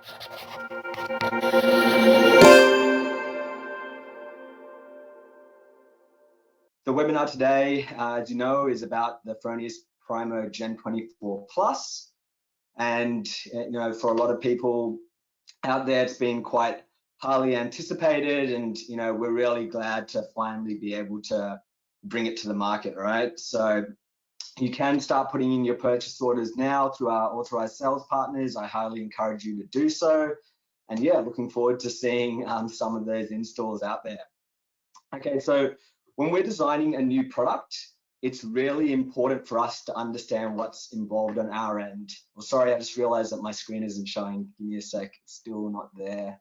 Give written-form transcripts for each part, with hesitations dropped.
The webinar today, as you know, is about the Fronius Primo GEN24 Plus. And for a lot of people out there, it's been quite highly anticipated, and we're really glad to finally be able to bring it to the market, right? So you can start putting in your purchase orders now through our authorized sales partners. I highly encourage you to do so. And yeah, looking forward to seeing some of those installs out there. Okay, so when we're designing a new product, it's really important for us to understand what's involved on our end. Well, sorry, I just realized that my screen isn't showing. Give me a sec, it's still not there.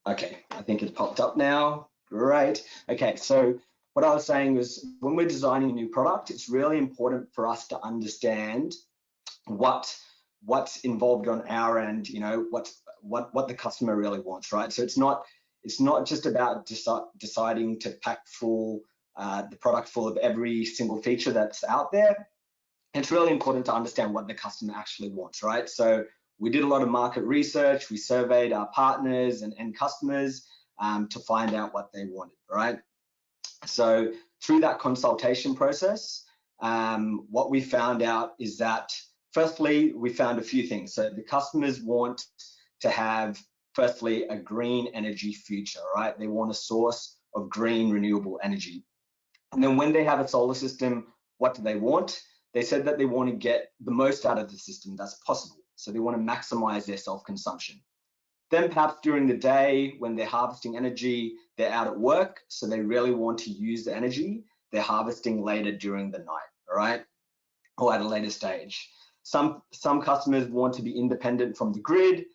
Okay, I think it's popped up now. Great. Okay, so what I was saying was when we're designing a new product, it's really important for us to understand what's involved on our end, what the customer really wants, right? So it's not just about deciding to pack the product full of every single feature that's out there. It's really important to understand what the customer actually wants, right? So we did a lot of market research. We surveyed our partners and end customers to find out what they wanted, right? So through that consultation process, what we found out is that, firstly, we found a few things. So the customers want to have, firstly, a green energy future, right? They want a source of green renewable energy. And then when they have a solar system, what do they want? They said that they want to get the most out of the system that's possible. So they want to maximize their self-consumption. Then perhaps during the day when they're harvesting energy, they're out at work, so they really want to use the energy. They're harvesting later during the night, all right? Or at a later stage. Some customers want to be independent from the grid,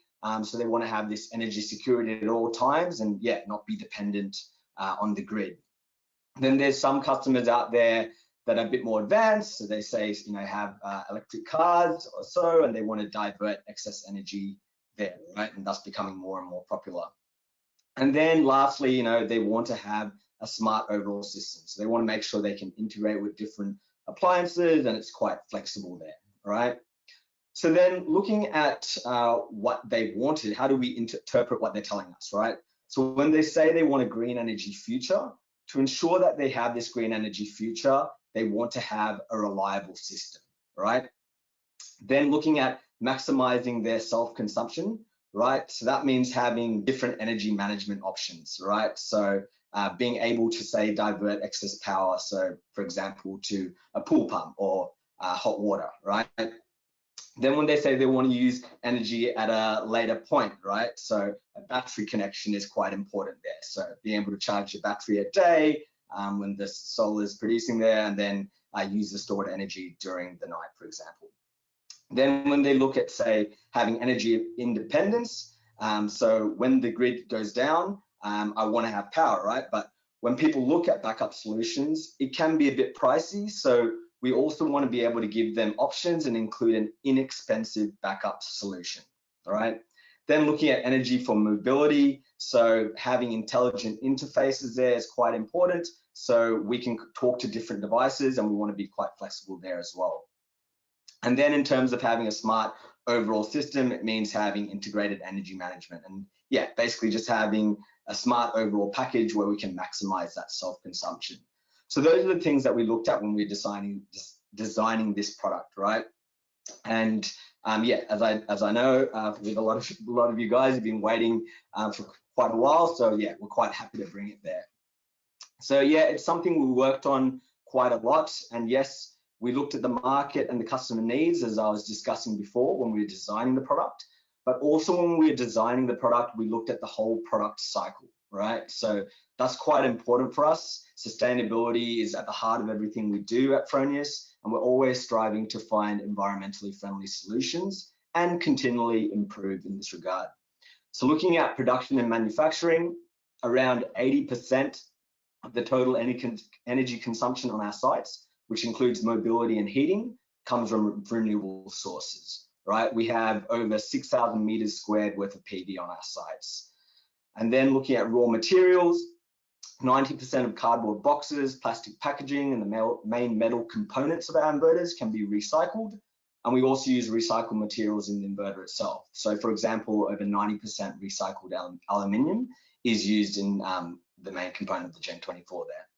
so they want to have this energy security at all times and yeah, not be dependent on the grid. Then there's some customers out there that are a bit more advanced, so they say, have electric cars or so, and they want to divert excess energy there, right? And that's becoming more and more popular. And then lastly, they want to have a smart overall system. So they want to make sure they can integrate with different appliances and it's quite flexible there, right? So then looking at what they wanted, how do we interpret what they're telling us, right? So when they say they want a green energy future, to ensure that they have this green energy future, they want to have a reliable system, right? Then looking at maximizing their self-consumption, right? So that means having different energy management options, right? So being able to, say, divert excess power, so for example, to a pool pump or hot water, right? Then when they say they want to use energy at a later point, right? So a battery connection is quite important there. So being able to charge your battery a day when the solar is producing there, and then use the stored energy during the night, for example. Then when they look at, say, having energy independence, so when the grid goes down, I want to have power, right? But when people look at backup solutions, it can be a bit pricey. So we also want to be able to give them options and include an inexpensive backup solution, all right? Then looking at energy for mobility, so having intelligent interfaces there is quite important. So we can talk to different devices and we want to be quite flexible there as well. And then in terms of having a smart overall system, it means having integrated energy management. And yeah, basically just having a smart overall package where we can maximize that self-consumption. So those are the things that we looked at when we're designing this product, right? And yeah, as I know, with a lot of you guys have been waiting for quite a while, so yeah, we're quite happy to bring it there. So yeah, it's something we worked on quite a lot, and yes, we looked at the market and the customer needs, as I was discussing before, when we were designing the product, but also when we were designing the product, we looked at the whole product cycle, right? So that's quite important for us. Sustainability is at the heart of everything we do at Fronius, and we're always striving to find environmentally friendly solutions and continually improve in this regard. So looking at production and manufacturing, around 80% of the total energy consumption on our sites, which includes mobility and heating, comes from renewable sources, right? We have over 6,000 meters squared worth of PV on our sites. And then looking at raw materials, 90% of cardboard boxes, plastic packaging, and the main metal components of our inverters can be recycled. And we also use recycled materials in the inverter itself. So for example, over 90% recycled aluminium is used in the main component of the Gen24 there.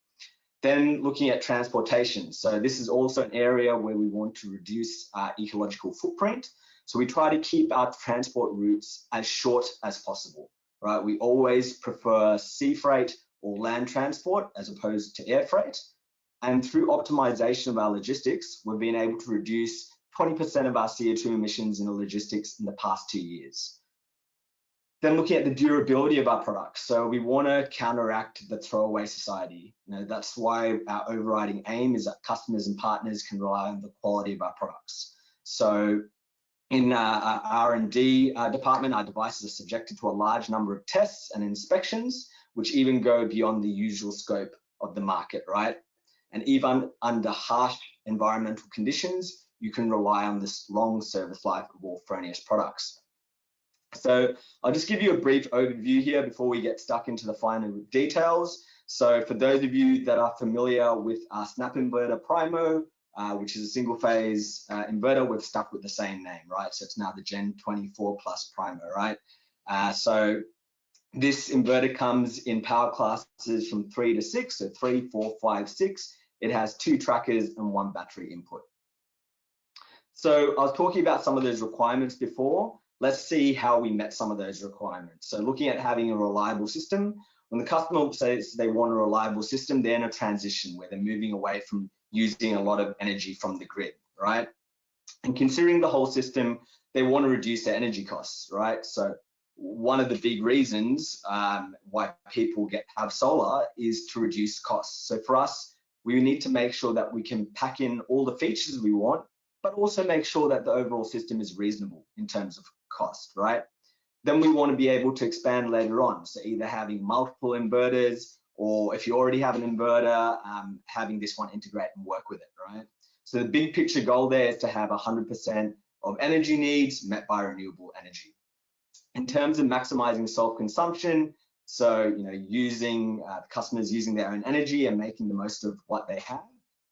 Then looking at transportation. So this is also an area where we want to reduce our ecological footprint. So we try to keep our transport routes as short as possible, right? We always prefer sea freight or land transport as opposed to air freight. And through optimization of our logistics, we've been able to reduce 20% of our CO2 emissions in the logistics in the past 2 years. Then looking at the durability of our products. So we want to counteract the throwaway society. You know, that's why our overriding aim is that customers and partners can rely on the quality of our products. So in our R&D department, our devices are subjected to a large number of tests and inspections, which even go beyond the usual scope of the market, right? And even under harsh environmental conditions, you can rely on this long service life of all Fronius products. So I'll just give you a brief overview here before we get stuck into the final details. So for those of you that are familiar with our Snap Inverter Primo, which is a single phase inverter, we've stuck with the same name, right? So it's now the Gen24 Plus Primo, right? So this inverter comes in power classes from 3 to 6, so 3, 4, 5, 6. It has 2 trackers and 1 battery input. So I was talking about some of those requirements before. Let's see how we met some of those requirements. So looking at having a reliable system, when the customer says they want a reliable system, they're in a transition where they're moving away from using a lot of energy from the grid, right? And considering the whole system, they want to reduce their energy costs, right? So one of the big reasons why people have solar is to reduce costs. So for us, we need to make sure that we can pack in all the features we want, but also make sure that the overall system is reasonable in terms of cost, right? Then we want to be able to expand later on. So either having multiple inverters, or if you already have an inverter, having this one integrate and work with it, right? So the big picture goal there is to have 100% of energy needs met by renewable energy. In terms of maximizing self-consumption, so using customers using their own energy and making the most of what they have,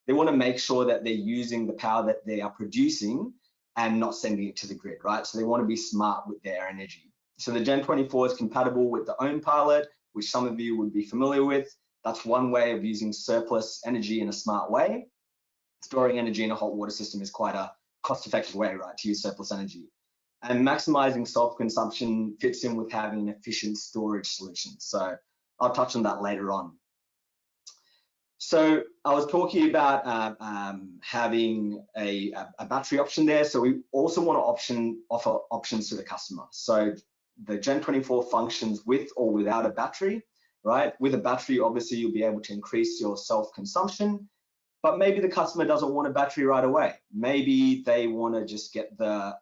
they want to make sure that they're using the power that they are producing and not sending it to the grid, right? So they want to be smart with their energy. So the Gen24 is compatible with the Own Pilot, which some of you would be familiar with. That's one way of using surplus energy in a smart way. Storing energy in a hot water system is quite a cost-effective way, right, to use surplus energy. And maximizing self-consumption fits in with having an efficient storage solution. So I'll touch on that later on. So I was talking about having a battery option there. So we also want to offer options to the customer. So the Gen24 functions with or without a battery, right? With a battery, obviously, you'll be able to increase your self-consumption, but maybe the customer doesn't want a battery right away. Maybe they want to just get the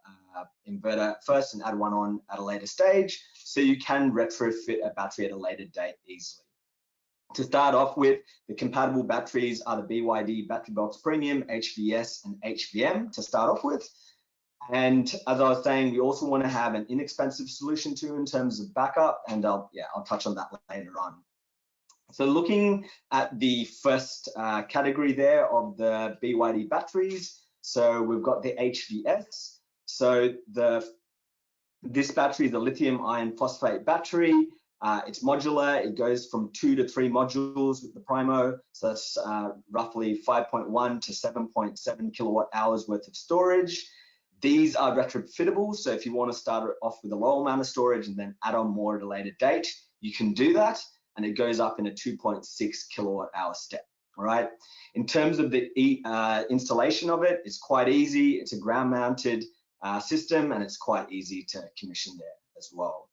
inverter first and add one on at a later stage. So you can retrofit a battery at a later date easily. To start off with, the compatible batteries are the BYD Battery Box Premium, HVS, and HVM to start off with. And as I was saying, we also want to have an inexpensive solution too in terms of backup, and I'll touch on that later on. So looking at the first category there of the BYD batteries, so we've got the HVS. So this battery is a lithium iron phosphate battery. It's modular. It goes from 2 to 3 modules with the Primo. So that's roughly 5.1 to 7.7 kilowatt hours worth of storage. These are retrofittable. So if you want to start off with a low amount of storage and then add on more at a later date, you can do that. And it goes up in a 2.6 kilowatt hour step. All right. In terms of the installation of it, it's quite easy. It's a ground mounted system, and it's quite easy to commission there as well.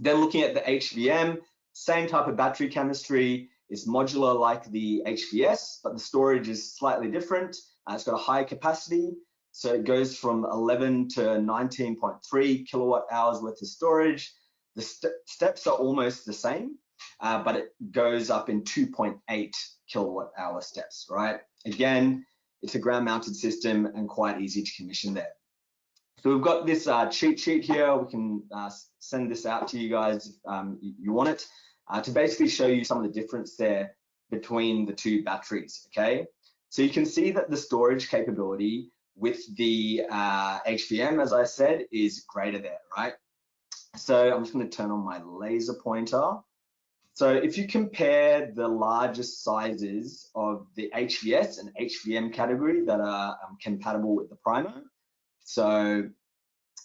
Then looking at the HVM, same type of battery chemistry. It's modular like the HVS, but the storage is slightly different. It's got a higher capacity. So it goes from 11 to 19.3 kilowatt hours worth of storage. The steps are almost the same. but it goes up in 2.8 kilowatt hour steps, right? Again, it's a ground mounted system and quite easy to commission there. So we've got this cheat sheet here. We can send this out to you guys if you want it, to basically show you some of the difference there between the two batteries, okay? So you can see that the storage capability with the HVM, as I said, is greater there, right? So I'm just going to turn on my laser pointer. So if you compare the largest sizes of the HVS and HVM category that are compatible with the Primo, so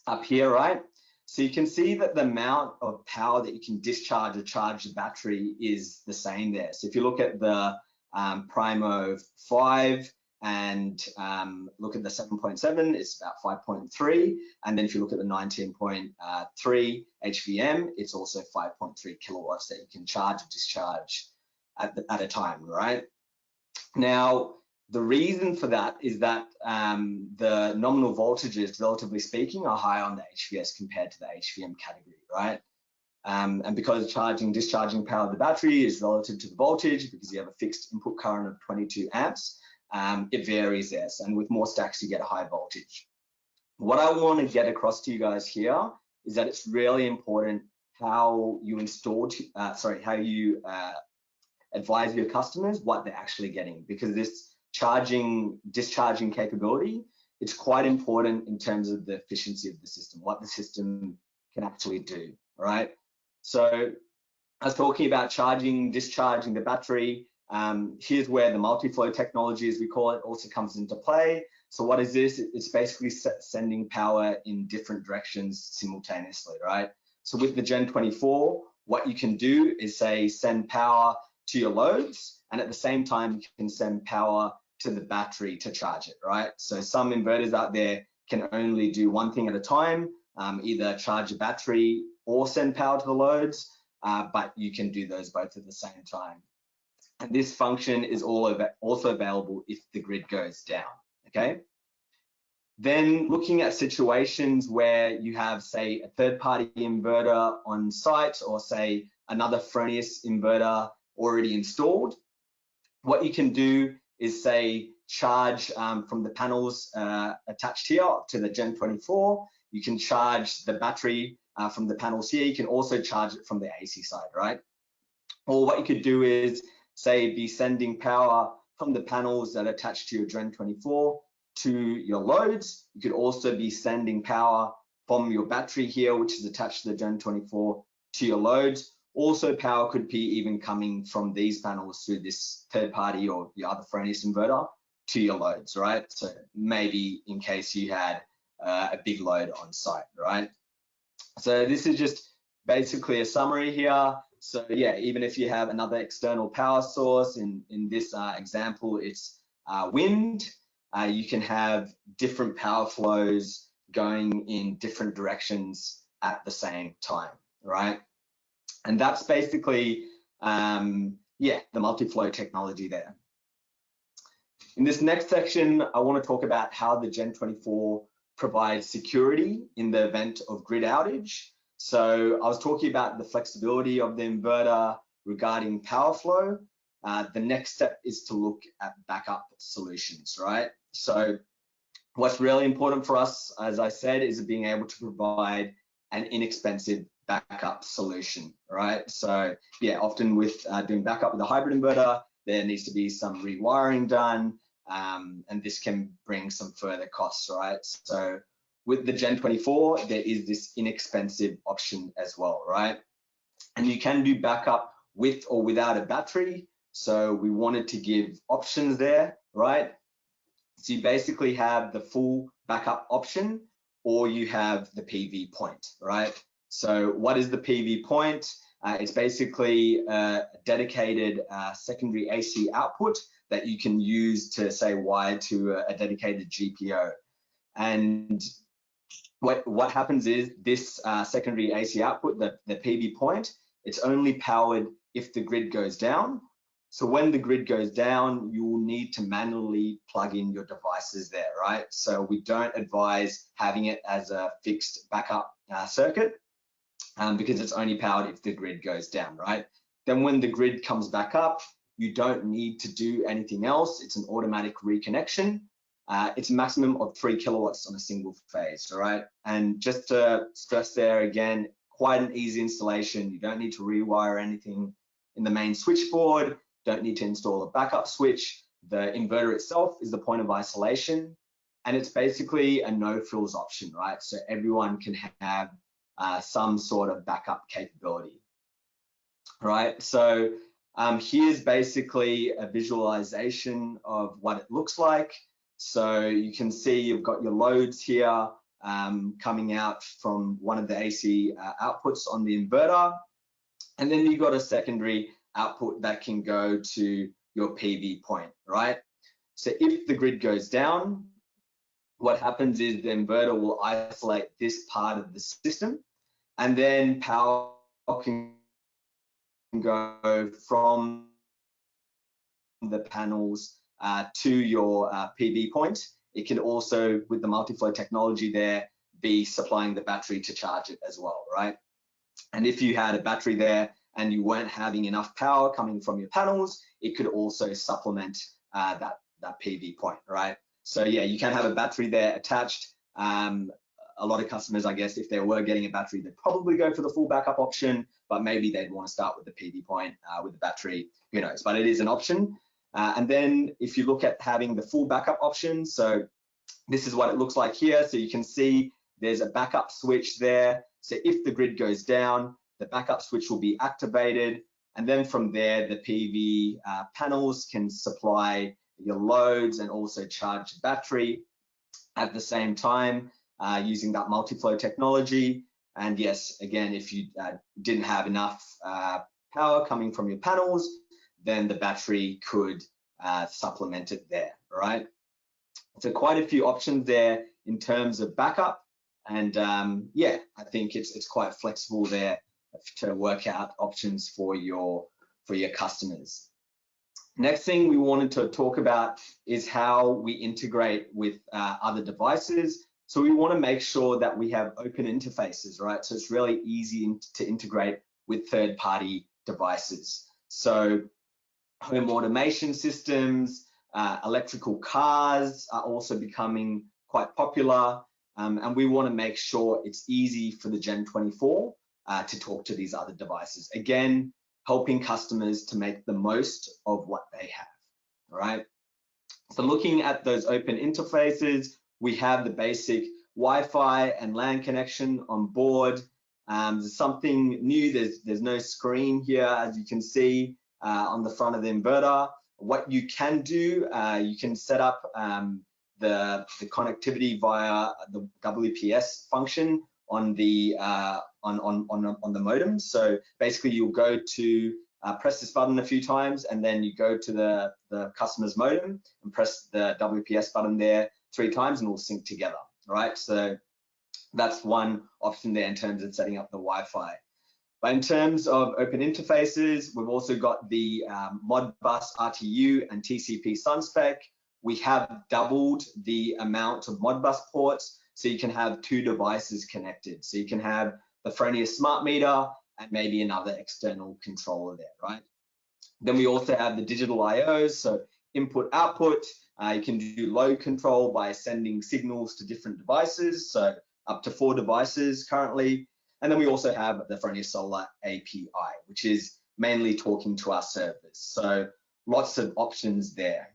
up here, right? So you can see that the amount of power that you can discharge or charge the battery is the same there. So if you look at the Primo 5 and look at the 7.7, it's about 5.3. And then if you look at the 19.3 HVM, it's also 5.3 kilowatts that you can charge or discharge at a time, right? Now, the reason for that is that the nominal voltages, relatively speaking, are higher on the HVS compared to the HVM category, right? And because charging, discharging power of the battery is relative to the voltage, because you have a fixed input current of 22 amps, it varies there. And with more stacks, you get a high voltage. What I want to get across to you guys here is that it's really important how you advise your customers what they're actually getting, because this charging, discharging capability, it's quite important in terms of the efficiency of the system, what the system can actually do, right? So I was talking about charging, discharging the battery. Here's where the Multiflow technology, as we call it, also comes into play. So what is this? It's basically sending power in different directions simultaneously, right? So with the Gen24, what you can do is say send power to your loads, and at the same time, you can send power to the battery to charge it, right? So some inverters out there can only do one thing at a time, either charge a battery or send power to the loads, but you can do those both at the same time. And this function is also available if the grid goes down, okay? Then looking at situations where you have, say, a third-party inverter on site, or say another Fronius inverter already installed, what you can do is say charge from the panels attached here to the Gen24. You can charge the battery from the panels here. You can also charge it from the AC side, right? Or what you could do is say be sending power from the panels that are attached to your Gen24 to your loads. You could also be sending power from your battery here, which is attached to the Gen24, to your loads. Also, power could be even coming from these panels through this third party or your other Fronius inverter to your loads, right? So maybe in case you had a big load on site, right? So this is just basically a summary here. So yeah, even if you have another external power source, in this example, it's wind, you can have different power flows going in different directions at the same time, right? And that's basically, yeah, the Multiflow technology there. In this next section, I want to talk about how the Gen24 provides security in the event of grid outage. So I was talking about the flexibility of the inverter regarding power flow. The next step is to look at backup solutions, right? So what's really important for us, as I said, is being able to provide an inexpensive backup solution, right? So yeah, often with doing backup with a hybrid inverter, there needs to be some rewiring done, and this can bring some further costs, right? So with the Gen24, there is this inexpensive option as well, right? And you can do backup with or without a battery. So we wanted to give options there, right? So you basically have the full backup option, or you have the PV point, right? So what is the PV point? It's basically a dedicated secondary AC output that you can use to, say, wire to a dedicated GPO. And what happens is this secondary AC output, the PV point, it's only powered if the grid goes down. So when the grid goes down, you will need to manually plug in your devices there, right? So we don't advise having it as a fixed backup circuit because it's only powered if the grid goes down, right? Then when the grid comes back up, you don't need to do anything else. It's an automatic reconnection. It's a maximum of 3 kilowatts on a single phase, all right? And just to stress there again, quite an easy installation. You don't need to rewire anything in the main switchboard, don't need to install a backup switch. The inverter itself is the point of isolation, and it's basically a no frills option, right? So everyone can have some sort of backup capability, right? So here's basically a visualization of what it looks like. So you can see you've got your loads here coming out from one of the AC outputs on the inverter. And then you've got a secondary output that can go to your PV point, right? So if the grid goes down, what happens is the inverter will isolate this part of the system, and then power can go from the panels to your PV point. It can also, with the Multiflow technology there, be supplying the battery to charge it as well, right? And if you had a battery there and you weren't having enough power coming from your panels, it could also supplement that PV point, right? So yeah, you can have a battery there attached. A lot of customers, I guess, if they were getting a battery, they'd probably go for the full backup option, but maybe they'd want to start with the PV point with the battery, who knows, but it is an option. And then if you look at having the full backup option, so this is what it looks like here. So you can see there's a backup switch there. So if the grid goes down, the backup switch will be activated. And then from there, the PV panels can supply your loads and also charge the battery at the same time using that Multiflow technology. And yes, again, if you didn't have enough power coming from your panels, then the battery could supplement it there, right? So quite a few options there in terms of backup. And yeah, I think it's quite flexible there to work out options for your customers. Next thing we wanted to talk about is how we integrate with other devices. So we want to make sure that we have open interfaces, right? So it's really easy to integrate with third-party devices. So home automation systems, electrical cars are also becoming quite popular. And we want to make sure it's easy for the Gen24 to talk to these other devices. Again, helping customers to make the most of what they have, all right? So looking at those open interfaces, we have the basic Wi-Fi and LAN connection on board. There's something new, there's no screen here, as you can see on the front of the inverter. What you can do, you can set up the connectivity via the WPS function on the modem. So basically you'll go to press this button a few times, and then you go to the customer's modem and press the WPS button there 3 times, and we'll sync together, right? So that's one option there in terms of setting up the Wi-Fi. But in terms of open interfaces, we've also got the Modbus RTU and TCP SunSpec. We have doubled the amount of Modbus ports, so you can have 2 devices connected. So you can have the Fronius smart meter and maybe another external controller there, right? Then we also have the digital IOs, so input output. You can do load control by sending signals to different devices, so up to 4 devices currently. And then we also have the Fronius Solar API, which is mainly talking to our servers. So lots of options there.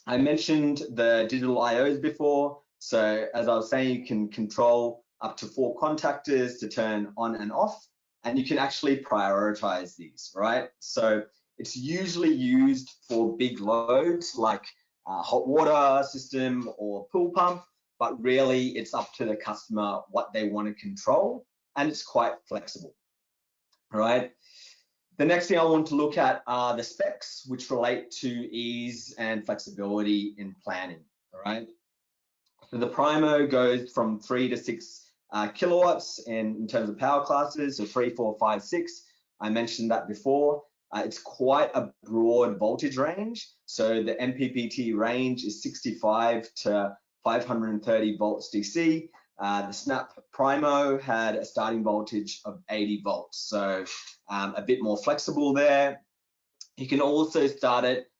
I mentioned the digital IOs before. So as I was saying, you can control up to 4 contactors to turn on and off, and you can actually prioritize these, right? So it's usually used for big loads like hot water system or pool pump, but really it's up to the customer what they want to control, and it's quite flexible, right? The next thing I want to look at are the specs, which relate to ease and flexibility in planning, all right? So the Primo goes from 3 to 6 kilowatts in terms of power classes, so 3, 4, 5, 6. I mentioned that before. It's quite a broad voltage range. So the MPPT range is 65 to 530 volts DC. The Snap Primo had a starting voltage of 80 volts, so a bit more flexible there. You can also start it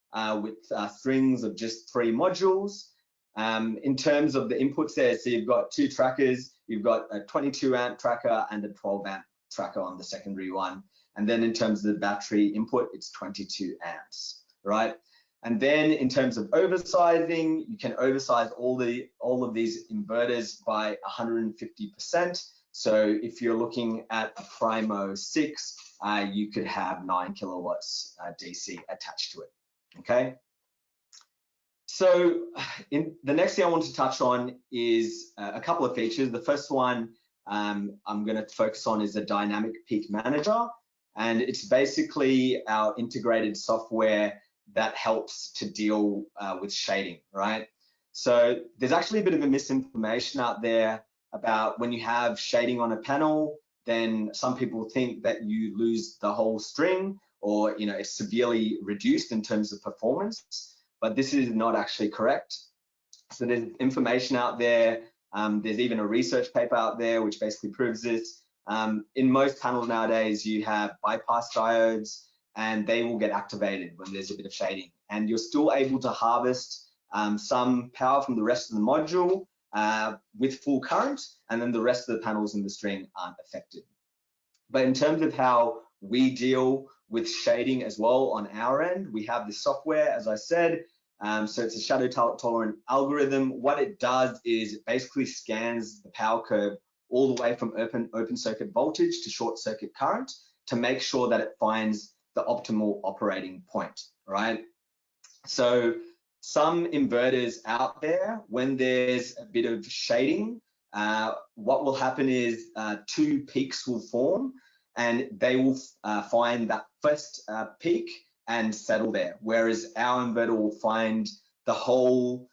with strings of just 3 modules. In terms of the inputs there, so you've got 2 trackers, you've got a 22 amp tracker and a 12 amp tracker on the secondary one. And then in terms of the battery input, it's 22 amps, right? And then in terms of oversizing, you can oversize all of these inverters by 150%. So if you're looking at a Primo 6, you could have 9 kilowatts DC attached to it, okay? So the next thing I want to touch on is a couple of features. The first one I'm going to focus on is the Dynamic Peak Manager, and it's basically our integrated software that helps to deal with shading, right? So there's actually a bit of a misinformation out there about when you have shading on a panel, then some people think that you lose the whole string, or it's severely reduced in terms of performance. But this is not actually correct. So there's information out there. There's even a research paper out there which basically proves this. In most panels nowadays, you have bypass diodes, and they will get activated when there's a bit of shading. And you're still able to harvest some power from the rest of the module with full current, and then the rest of the panels in the string aren't affected. But in terms of how we deal with shading as well on our end, we have the software, as I said. So it's a shadow tolerant algorithm. What it does is it basically scans the power curve all the way from open circuit voltage to short circuit current to make sure that it finds the optimal operating point, right? So some inverters out there, when there's a bit of shading, what will happen is 2 peaks will form, and they will find that first peak and settle there. Whereas our inverter will find the whole,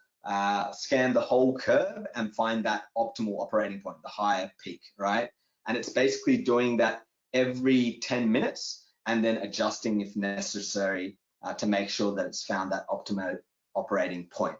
scan the whole curve and find that optimal operating point, the higher peak, right? And it's basically doing that every 10 minutes and then adjusting if necessary to make sure that it's found that optimal operating point.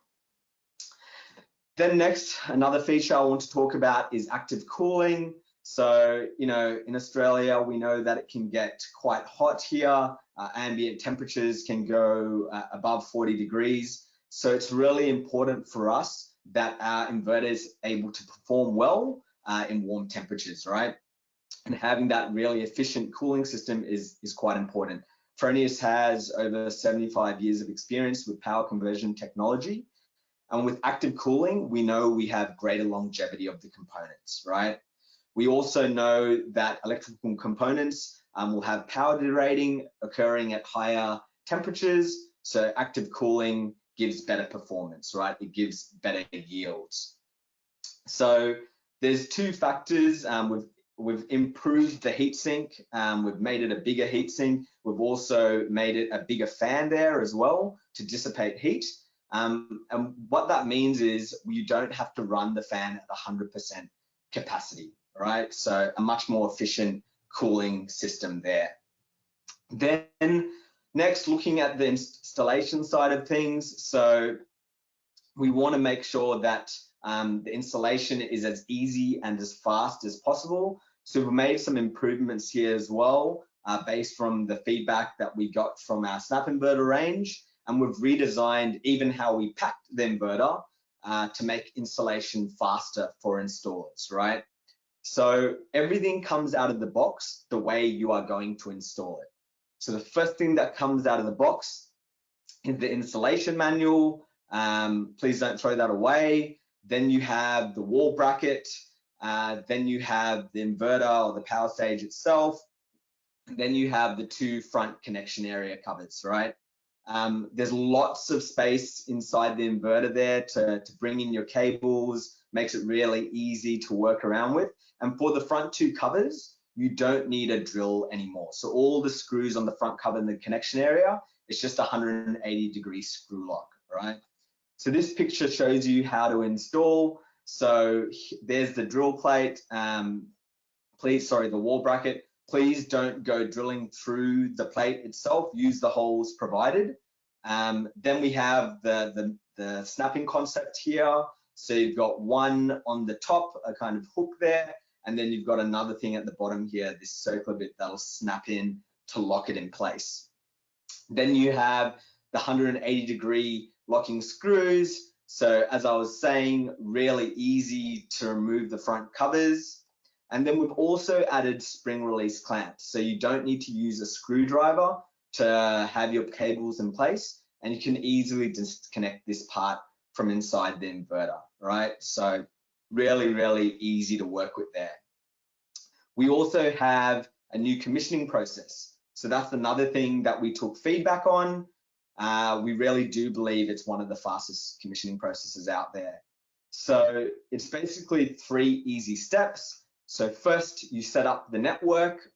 Then next, another feature I want to talk about is active cooling. So, in Australia, we know that it can get quite hot here. Ambient temperatures can go above 40 degrees. So it's really important for us that our inverter is able to perform well in warm temperatures, right? And having that really efficient cooling system is quite important. Fronius has over 75 years of experience with power conversion technology. And with active cooling, we know we have greater longevity of the components, right? We also know that electrical components will have power derating occurring at higher temperatures. So active cooling gives better performance, right? It gives better yields. So there's 2 factors. We've improved the heatsink. We've made it a bigger heatsink. We've also made it a bigger fan there as well to dissipate heat. And what that means is you don't have to run the fan at 100% capacity, right? So a much more efficient cooling system there. Then next, looking at the installation side of things. So we want to make sure that the installation is as easy and as fast as possible. So we've made some improvements here as well, based from the feedback that we got from our Snap inverter range. And we've redesigned even how we packed the inverter to make installation faster for installers, right? So everything comes out of the box the way you are going to install it. So the first thing that comes out of the box is the installation manual. Please don't throw that away. Then you have the wall bracket. Then you have the inverter or the power stage itself. And then you have the 2 front connection area covers, right? There's lots of space inside the inverter there to bring in your cables, makes it really easy to work around with. And for the front 2 covers, you don't need a drill anymore. So all the screws on the front cover in the connection area, it's just a 180-degree screw lock, right? So this picture shows you how to install. So there's the drill plate, the wall bracket. Please don't go drilling through the plate itself. Use the holes provided. Then we have the snapping concept here. So you've got one on the top, a kind of hook there, and then you've got another thing at the bottom here, this circular bit that'll snap in to lock it in place. Then you have the 180-degree locking screws. So as I was saying, really easy to remove the front covers. And then we've also added spring release clamps. So you don't need to use a screwdriver to have your cables in place, and you can easily disconnect this part from inside the inverter, right? So really, really easy to work with there. We also have a new commissioning process. So that's another thing that we took feedback on. We really do believe it's one of the fastest commissioning processes out there. So it's basically 3 easy steps. So first you set up the network,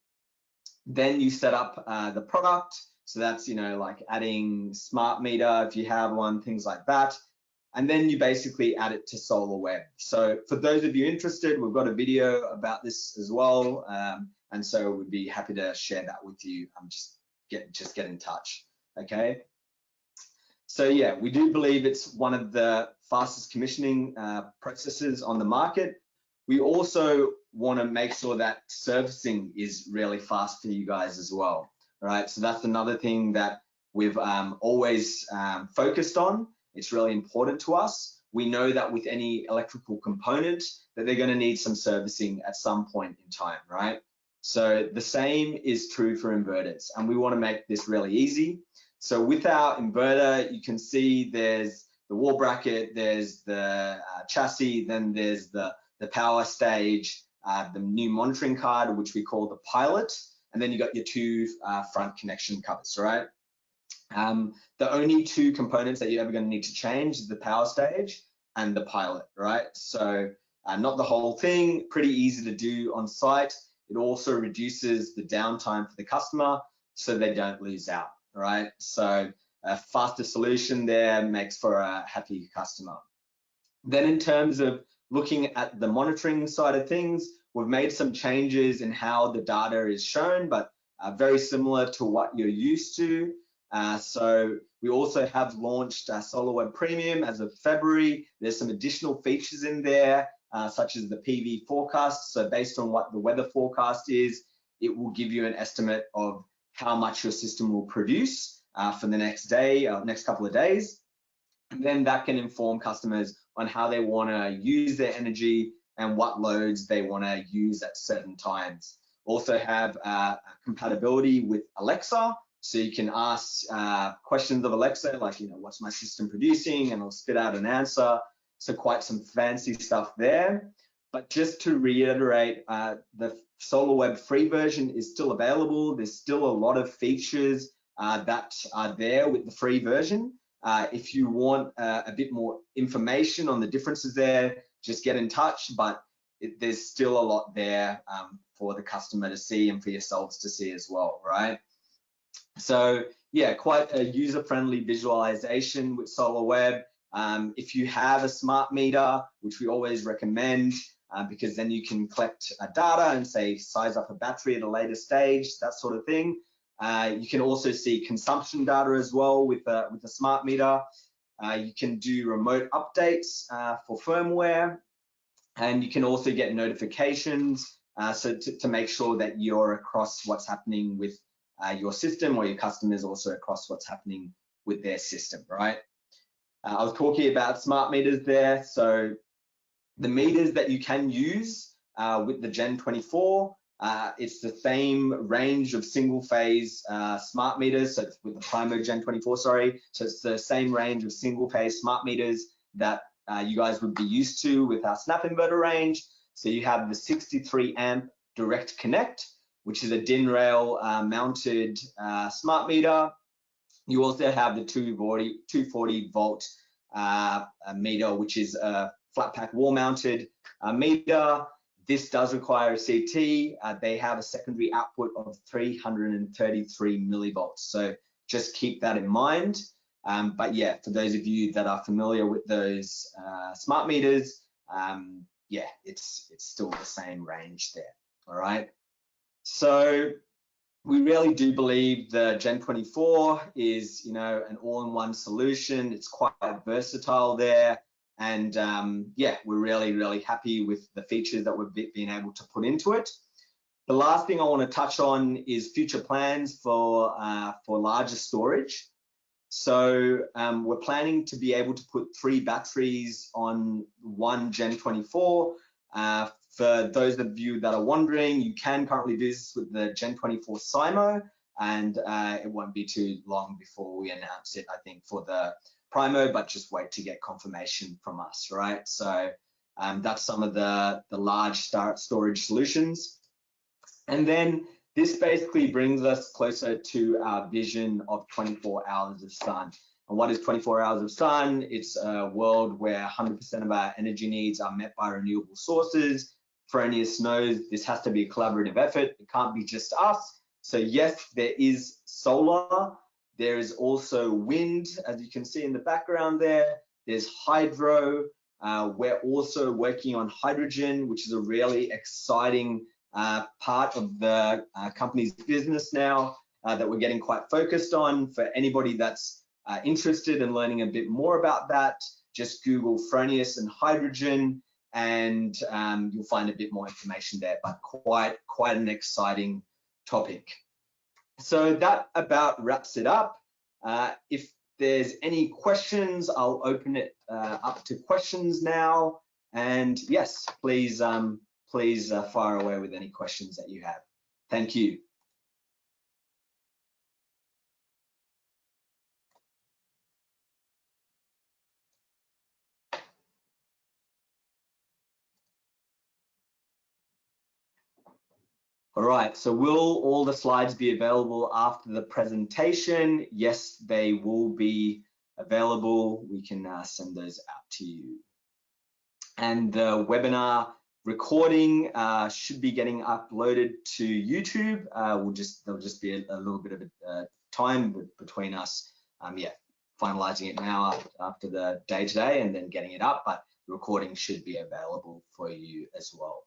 then you set up the product. So that's, like adding smart meter if you have one, things like that. And then you basically add it to SolarWeb. So for those of you interested, we've got a video about this as well. And so we'd be happy to share that with you. Just get in touch, okay? So yeah, we do believe it's one of the fastest commissioning processes on the market. We also want to make sure that servicing is really fast for you guys as well, right? So that's another thing that we've always focused on. It's really important to us. We know that with any electrical component that they're going to need some servicing at some point in time, right? So the same is true for inverters, and we want to make this really easy. So with our inverter, you can see there's the wall bracket, there's the chassis, then there's the power stage, the new monitoring card, which we call the pilot, and then you got your 2 front connection covers, right? The only 2 components that you're ever going to need to change is the power stage and the pilot, right? So not the whole thing, pretty easy to do on site. It also reduces the downtime for the customer so they don't lose out, right? So a faster solution there makes for a happy customer. Then in terms of looking at the monitoring side of things, we've made some changes in how the data is shown, but very similar to what you're used to. So we also have launched SolarWeb Premium as of February. There's some additional features in there, such as the PV forecast. So based on what the weather forecast is, it will give you an estimate of how much your system will produce for the next day, next couple of days. And then that can inform customers on how they want to use their energy and what loads they want to use at certain times. Also have compatibility with Alexa. So you can ask questions of Alexa, like, what's my system producing? And it'll spit out an answer. So quite some fancy stuff there. But just to reiterate, the SolarWeb free version is still available. There's still a lot of features that are there with the free version. If you want a bit more information on the differences there, just get in touch. But there's still a lot there for the customer to see and for yourselves to see as well, right? So yeah, quite a user-friendly visualization with SolarWeb. If you have a smart meter, which we always recommend, because then you can collect data and say size up a battery at a later stage, that sort of thing. You can also see consumption data as well with the smart meter. You can do remote updates for firmware, and you can also get notifications so to make sure that you're across what's happening with your system, or your customers also across what's happening with their system, right? I was talking about smart meters there. So the meters that you can use with the Gen24, it's the same range of single phase smart meters. So it's with the Primo Gen24, sorry. So it's the same range of single phase smart meters that you guys would be used to with our Snap Inverter range. So you have the 63 amp direct connect, which is a DIN rail mounted smart meter. You also have the 240 volt meter, which is a flat pack wall mounted meter. This does require a CT. They have a secondary output of 333 millivolts. So just keep that in mind. But yeah, for those of you that are familiar with those smart meters, yeah, it's still the same range there, all right? So we really do believe the Gen24 is, an all-in-one solution. It's quite versatile there. And yeah, we're really happy with the features that we've been able to put into it. The last thing I want to touch on is future plans for larger storage. So we're planning to be able to put 3 batteries on one Gen24. For those of you that are wondering, you can currently do this with the Gen24 Primo, and it won't be too long before we announce it, I think, for the Primo, but just wait to get confirmation from us, right? So that's some of the large storage solutions. And then this basically brings us closer to our vision of 24 hours of sun. And what is 24 hours of sun? It's a world where 100% of our energy needs are met by renewable sources. Fronius knows this has to be a collaborative effort. It can't be just us. So yes, there is solar. There is also wind, as you can see in the background there. There's hydro. We're also working on hydrogen, which is a really exciting part of the company's business now that we're getting quite focused on. For anybody that's interested in learning a bit more about that, just Google Fronius and hydrogen, and you'll find a bit more information there, but quite an exciting topic. So that about wraps it up. If there's any questions, I'll open it up to questions now. And yes, please fire away with any questions that you have. Thank you. All right, so will all the slides be available after the presentation? Yes, they will be available. We can send those out to you. And the webinar recording should be getting uploaded to YouTube. There'll just be a little bit of a time between us, yeah, finalizing it now after the day today and then getting it up, but the recording should be available for you as well.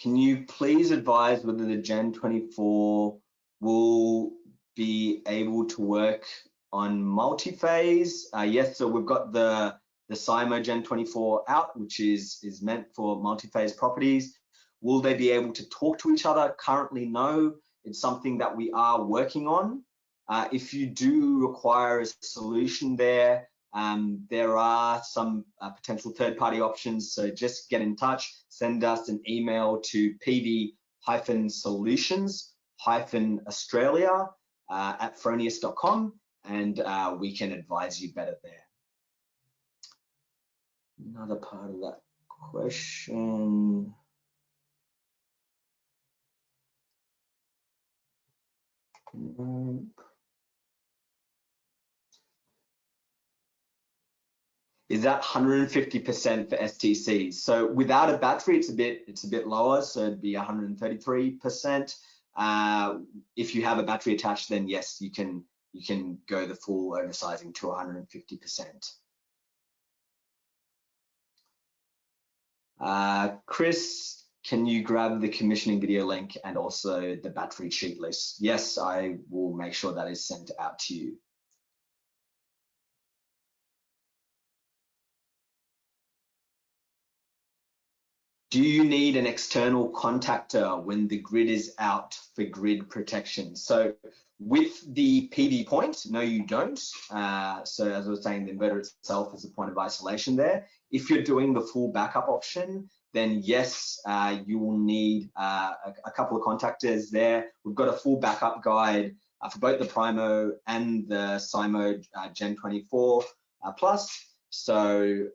Can you please advise whether the Gen24 will be able to work on multi-phase? Yes, so we've got the Primo Gen24 out, which is meant for multi-phase properties. Will they be able to talk to each other? Currently, no. It's something that we are working on. If you do require a solution there, there are some potential third-party options, so just get in touch, send us an email to pv-solutions-australia@fronius.com, and we can advise you better there. Another part of that question. Is that 150% for STCs? So without a battery, it's a bit lower, so it'd be 133%. If you have a battery attached, then yes, you can go the full oversizing to 150%. Chris, can you grab the commissioning video link and also the battery sheet list? Yes, I will make sure that is sent out to you. Do you need an external contactor when the grid is out for grid protection? So with the PV point, no, you don't. So as I was saying, the inverter itself is a point of isolation there. If you're doing the full backup option, then yes, you will need a couple of contactors there. We've got a full backup guide for both the Primo and the Primo Gen24 Plus. So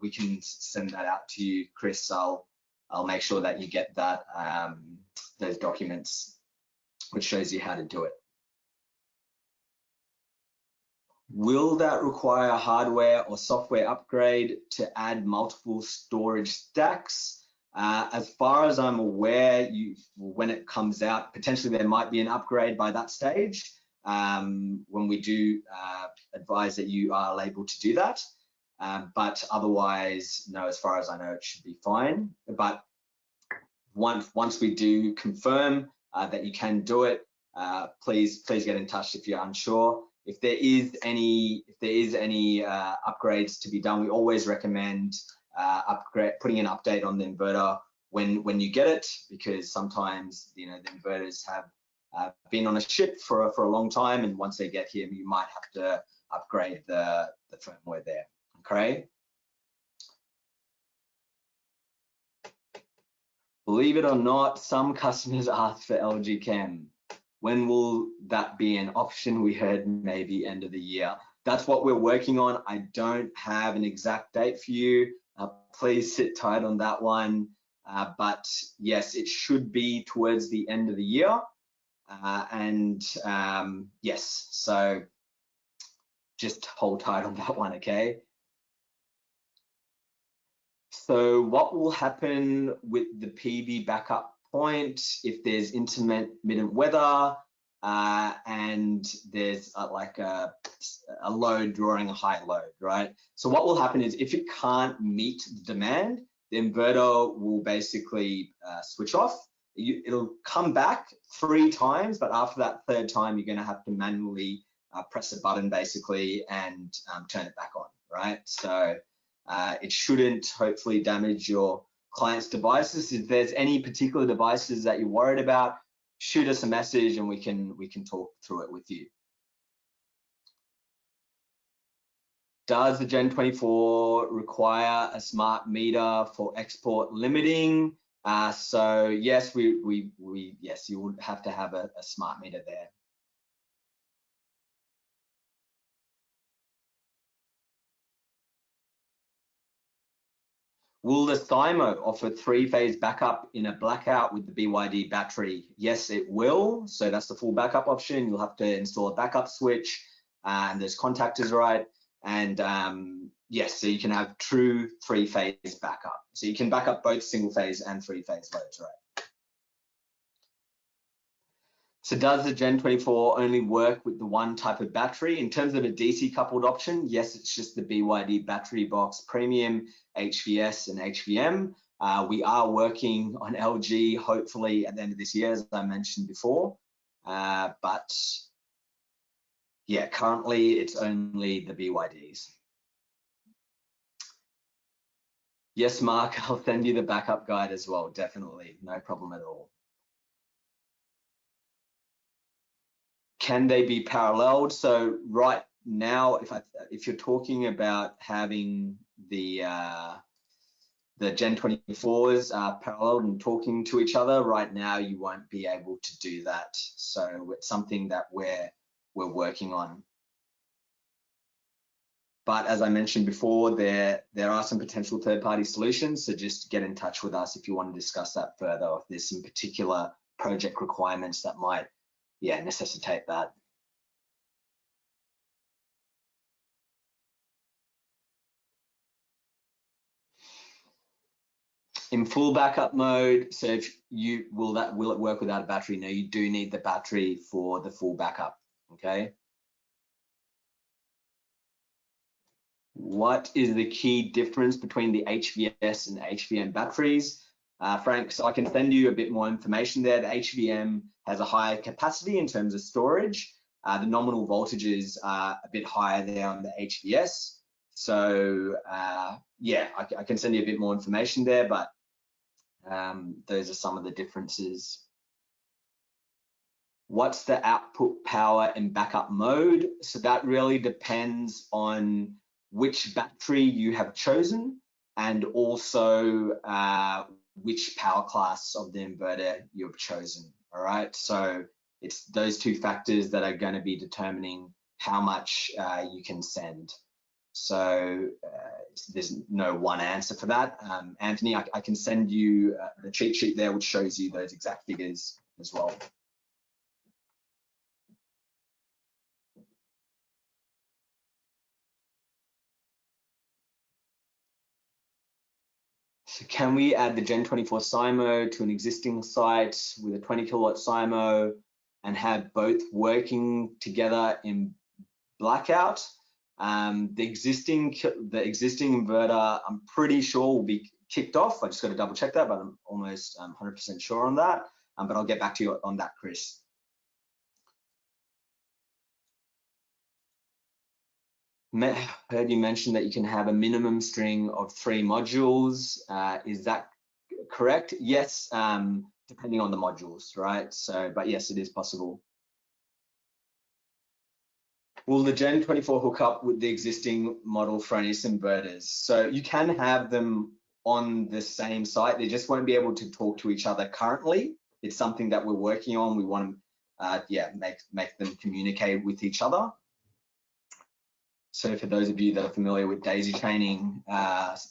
we can send that out to you, Chris. I'll make sure that you get that those documents, which shows you how to do it. Will that require a hardware or software upgrade to add multiple storage stacks? As far as I'm aware, when it comes out, potentially there might be an upgrade by that stage. When we do advise that you are able to do that. But otherwise, no, as far as I know, it should be fine. But once we do confirm that you can do it, please get in touch if you're unsure. If there is any upgrades to be done, we always recommend putting an update on the inverter when you get it, because sometimes the inverters have been on a ship for a long time, and once they get here, you might have to upgrade the firmware there. Okay. Believe it or not, some customers ask for LG Chem. When will that be an option? We heard maybe end of the year. That's what we're working on. I don't have an exact date for you. Please sit tight on that one. But yes, it should be towards the end of the year. Yes, so just hold tight on that one, okay? So what will happen with the PV backup point if there's intermittent weather and there's like a load drawing a high load, right? So what will happen is if it can't meet the demand, the inverter will basically switch off. It'll come back 3 times, but after that 3rd time, you're gonna have to manually press a button basically and turn it back on, right? So it shouldn't hopefully damage your client's devices. If there's any particular devices that you're worried about, shoot us a message and we can talk through it with you. Does the Gen24 require a smart meter for export limiting? So yes, yes, you would have to have a smart meter there. Will the SIMO offer 3-phase backup in a blackout with the BYD battery? Yes, it will. So that's the full backup option. You'll have to install a backup switch and there's contactors, right? And yes, so you can have true 3-phase backup. So you can back up both single-phase and 3-phase loads, right? So does the Gen24 only work with the one type of battery? In terms of a DC coupled option, yes, it's just the BYD battery box premium, HVS and HVM. We are working on LG, hopefully at the end of this year, as I mentioned before. But yeah, currently it's only the BYDs. Yes, Mark, I'll send you the backup guide as well, definitely, no problem at all. Can they be paralleled? So right now, if you're talking about having the Gen24s paralleled and talking to each other, right now you won't be able to do that. So it's something that we're working on. But as I mentioned before, there are some potential third-party solutions. So just get in touch with us if you want to discuss that further. If there's some particular project requirements that might, necessitate that. In full backup mode, so if will it work without a battery? No, you do need the battery for the full backup, okay? What is the key difference between the HVS and HVM batteries? Frank, so I can send you a bit more information there. The HVM has a higher capacity in terms of storage. The nominal voltages are a bit higher there on the HVS. So yeah, I can send you a bit more information there, but those are some of the differences. What's the output power in backup mode? So that really depends on which battery you have chosen and also which power class of the inverter you've chosen, all right? So it's those 2 factors that are going to be determining how much you can send. So there's no one answer for that. Anthony, I can send you the cheat sheet there, which shows you those exact figures as well. So can we add the Gen24 SIMO to an existing site with a 20 kilowatt SIMO and have both working together in blackout? The existing inverter, I'm pretty sure will be kicked off. I just got to double check that, but I'm almost 100% sure on that. But I'll get back to you on that, Chris. Heard you mention that you can have a minimum string of 3 modules. Is that correct? Yes, depending on the modules, right? So, but yes, it is possible. Will the Gen24 hook up with the existing model Fronius inverters? So you can have them on the same site. They just won't be able to talk to each other currently. It's something that we're working on. We want to, make them communicate with each other. So for those of you that are familiar with daisy chaining,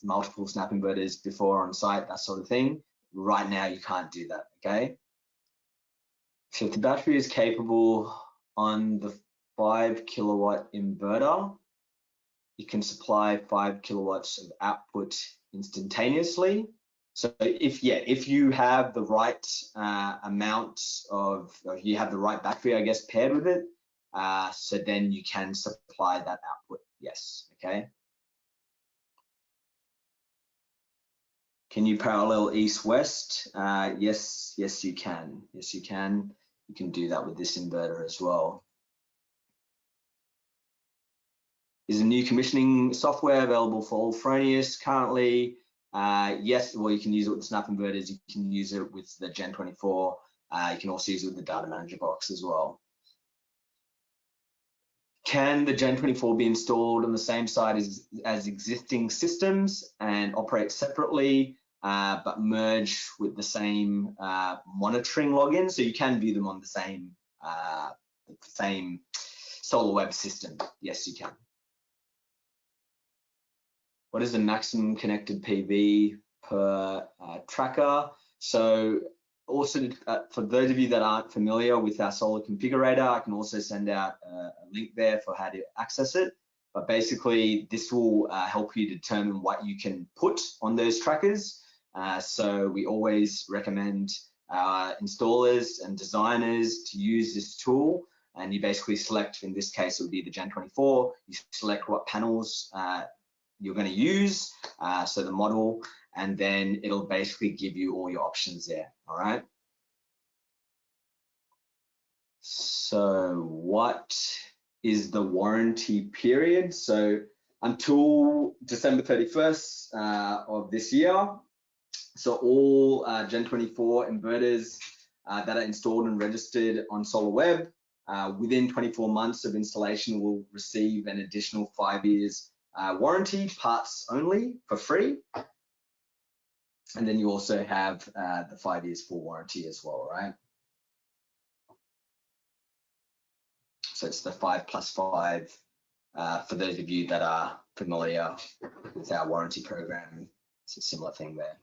multiple snap inverters before on site, that sort of thing, right now you can't do that, okay? So if the battery is capable on the 5 kilowatt inverter, you can supply 5 kilowatts of output instantaneously. So if you have the right amount of, or you have the right battery, I guess, paired with it, so then you can supply that output, yes, okay. Can you parallel east-west? Yes, you can. Yes, you can. You can do that with this inverter as well. Is the new commissioning software available for all Fronius currently? Yes, well, you can use it with the snap inverters. You can use it with the Gen24. You can also use it with the data manager box as well. Can the Gen24 be installed on the same site as existing systems and operate separately, but merge with the same monitoring login? So you can view them on the same SolarWeb system. Yes, you can. What is the maximum connected PV per tracker? So also for those of you that aren't familiar with our solar configurator, I can also send out a link there for how to access it. But basically this will help you determine what you can put on those trackers. So we always recommend installers and designers to use this tool. And you basically select, in this case, it would be the Gen24. You select what panels you're going to use, so the model, and then it'll basically give you all your options there, all right? So what is the warranty period? So until December 31st of this year, so all Gen24 inverters that are installed and registered on SolarWeb, within 24 months of installation will receive an additional 5 years warranty, parts only, for free. And then you also have the 5 years full warranty as well, right? So it's the 5+5 for those of you that are familiar with our warranty program. It's a similar thing there.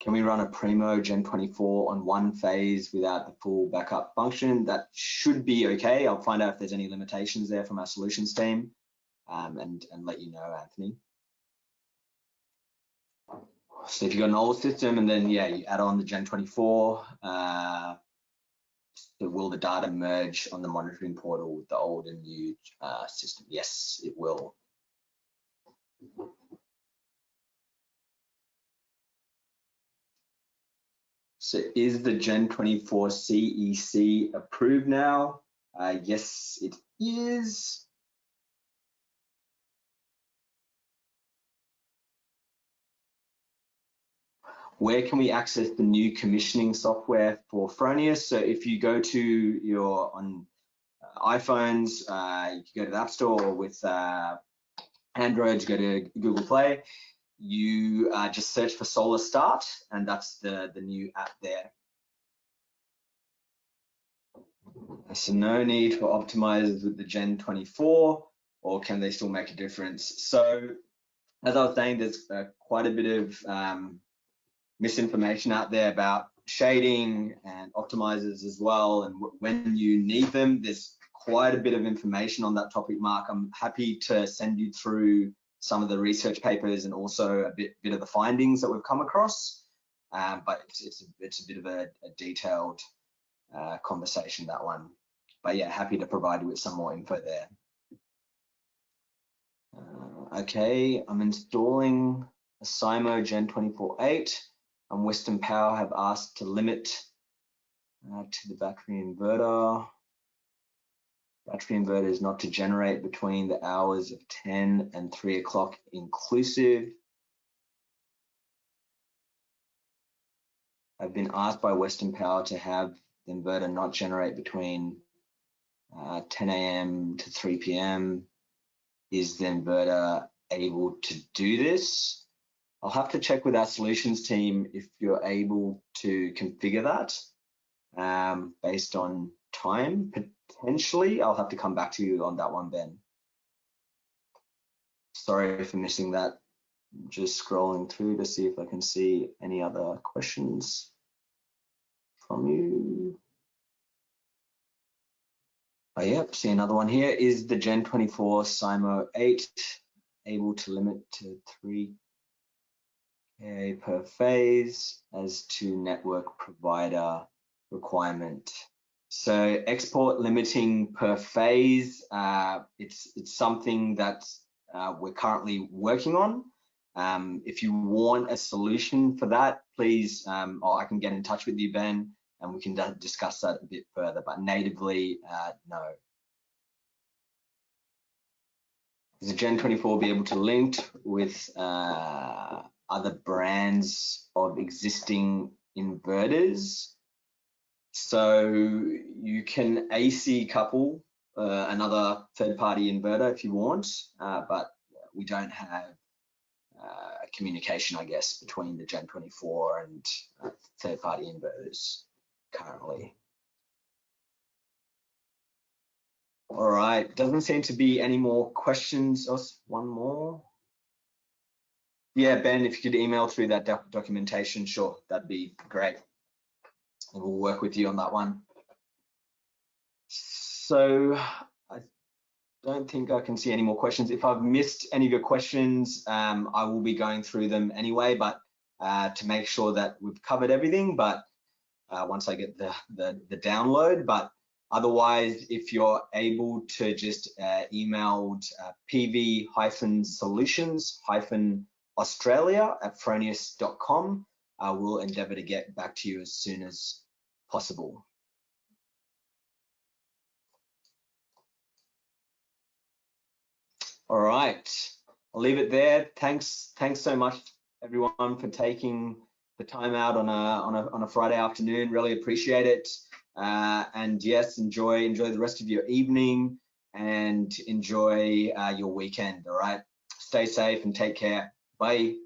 Can we run a Primo Gen24 on one phase without the full backup function? That should be okay. I'll find out if there's any limitations there from our solutions team. And let you know, Anthony. So if you've got an old system and then, you add on the Gen24, so will the data merge on the monitoring portal with the old and new system? Yes, it will. So is the Gen24 CEC approved now? Yes, it is. Where can we access the new commissioning software for Fronius? So if you go to your iPhones, you can go to the App Store, or with Android, you go to Google Play. You just search for Solar Start, and that's the new app there. So no need for optimizers with the Gen24, or can they still make a difference? So as I was saying, there's quite a bit of misinformation out there about shading and optimizers as well, and when you need them. There's quite a bit of information on that topic, Mark. I'm happy to send you through some of the research papers and also a bit of the findings that we've come across, but it's a bit of a detailed conversation, that one. But yeah, happy to provide you with some more info there. Okay, I'm installing a Simo Gen24 8, and Western Power have asked to limit to the battery inverter. Battery inverter is not to generate between the hours of 10 and 3 o'clock inclusive. I've been asked by Western Power to have the inverter not generate between 10 a.m. to 3 p.m. Is the inverter able to do this? I'll have to check with our solutions team if you're able to configure that based on time. Potentially, I'll have to come back to you on that one, Ben. Sorry for missing that. Just scrolling through to see if I can see any other questions from you. Oh, yep, see another one here. Is the Gen24 SIMO 8 able to limit to 3 kA per phase as to network provider requirement? So export limiting per phase, it's something that we're currently working on. If you want a solution for that, please, or I can get in touch with you, Ben, and we can discuss that a bit further, but natively, no. Is the Gen24 be able to link with other brands of existing inverters? So you can AC couple another third-party inverter if you want, but we don't have a communication, I guess, between the Gen24 and third-party inverters currently. All right, doesn't seem to be any more questions. Oh, one more. Yeah, Ben, if you could email through that documentation, sure, that'd be great. And we'll work with you on that one. So I don't think I can see any more questions. If I've missed any of your questions, I will be going through them anyway, but to make sure that we've covered everything, but once I get the download. But otherwise, if you're able to just email pv-solutions-australia@fronius.com, we'll endeavour to get back to you as soon as possible. All right, I'll leave it there. Thanks so much, everyone, for taking the time out on a Friday afternoon. Really appreciate it. And yes, enjoy the rest of your evening and enjoy your weekend. All right, stay safe and take care. Bye.